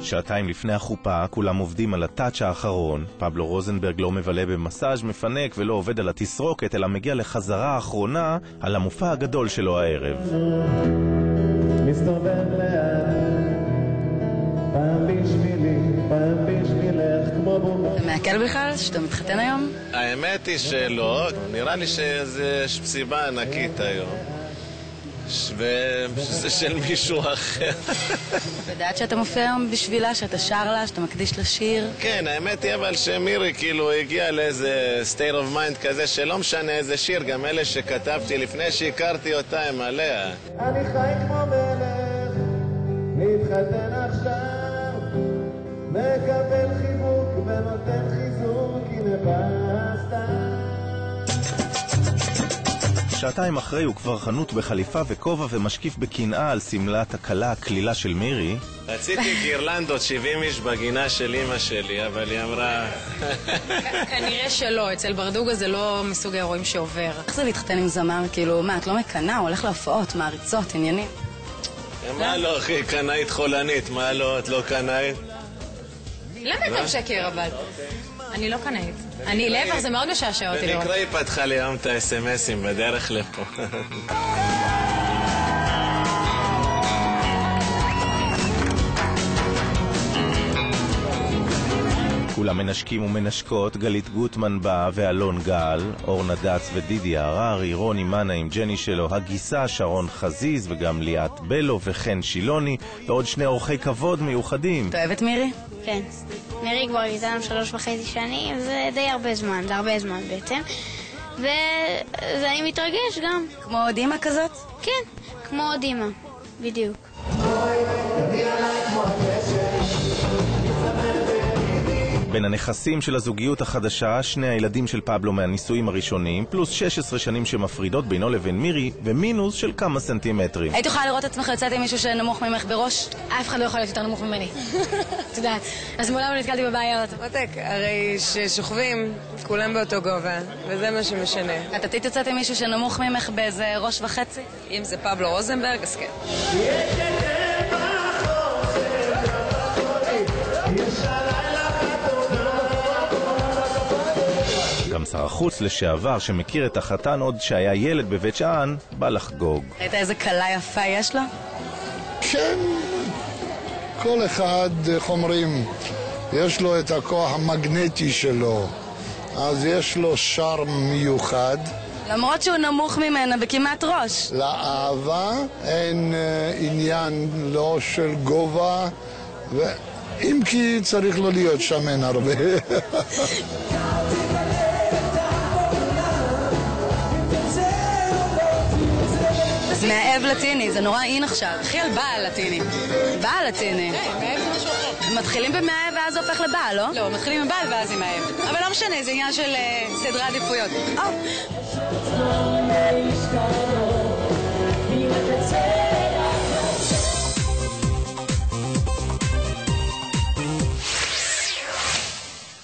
שעתיים לפני החופה כולם עובדים על הטאץ' האחרון. פבלו רוזנברג לא מבלה במסאז' מפנק ולא עובד על התסרוקת, אלא מגיע לחזרה האחרונה על המופע הגדול שלו הערב. מסתובב לאט, פעם בשבילי, פעם בשבילך, כמו בומבה. אתה מעכל בכלל שאתה מתחתן היום? האמת היא שלא, נראה לי שזה סיבה ענקית היום. וזה של מישהו אחר. לדעת שאתה מופיע היום בשבילה, שאתה שר לה, שאתה מקדיש לשיר? כן, האמת היא אבל שמירי כאילו הגיעה לאיזה state of mind כזה שלא משנה איזה שיר, גם אלה שכתבתי לפני שהכרתי אותה הם עליה. אני חי כמו מלך, מתחתן עכשיו, מקבל חיבוק ונותן חיזוק, הנה בסתה. שעתיים אחרי הוא כבר חנות בחליפה וכובע ומשקיף בקנאה על סמלת הכלה הכלילה של מירי. רציתי גירלנדות 70 איש בגינה של אמא שלי, אבל היא אמרה... כנראה שלא, אצל ברדוגה זה לא מסוג האירועים שעובר. איך זה להתחתן עם זמר? כאילו, מה, את לא מקנה? הוא הולך להופעות, מעריצות, עניינים? מה לא, אחי, קנאית חולנית, מה לא, את לא קנאית? למה אתה משקר אבל? אני לא קנאית. אני להפך, זה מאוד משעשע אותי לראות. במקרה היא פתחה לי היום את ה-SMS'ים בדרך לפה. כולם מנשקים ומנשקות, גלית גוטמן באה ואלון גל, אורנה דץ ודידי הררי, רוני מנה עם ג'ני שלו, הגיסה שרון חזיז וגם ליאת בלו וחן שילוני ועוד שני אורחי כבוד מיוחדים. אתה אוהבת מירי? כן. מירי כבר איתנו 3.5 שנים, זה די הרבה זמן, זה הרבה זמן בעצם. ואני מתרגש גם. כמו עוד אמא כזאת? כן, כמו עוד אמא, בדיוק. בין הנכסים של הזוגיות החדשה, שני הילדים של פבלו מהנישואים הראשונים, פלוס 16 שנים שמפרידות בינו לבין מירי, ומינוס של כמה סנטימטרים. היית יכולה לראות את עצמך יוצאת עם מישהו שנמוך ממך בראש? אף אחד לא יכול להיות יותר נמוך ממני. את יודעת, אז מעולם לא נתקלתי בבעיות. מותק, הרי ששוכבים כולם באותו גובה, וזה מה שמשנה. את עתית יוצאת עם מישהו שנמוך ממך באיזה ראש וחצי? אם זה פבלו רוזנברג, אז כן. גם שר החוץ לשעבר שמכיר את החתן עוד שהיה ילד בבית שאן, בא לחגוג. ראית איזה קלה יפה יש לו? כן, כל אחד, חומרים, יש לו את הכוח המגנטי שלו, אז יש לו שרם מיוחד. למרות שהוא נמוך ממנה בכמעט ראש. לאהבה אין עניין לא של גובה, אם כי צריך לא להיות שמן הרבה. אז מאהב לטיני, זה נורא אין עכשיו. הכי על בעל לטיני. בעל לטיני. כן, מאהב זה משהו אחר. מתחילים במאהב ואז זה הופך לבעל, לא? לא, מתחילים עם בעל ואז עם מאהב. אבל לא משנה, זה עניין של סדרי עדיפויות.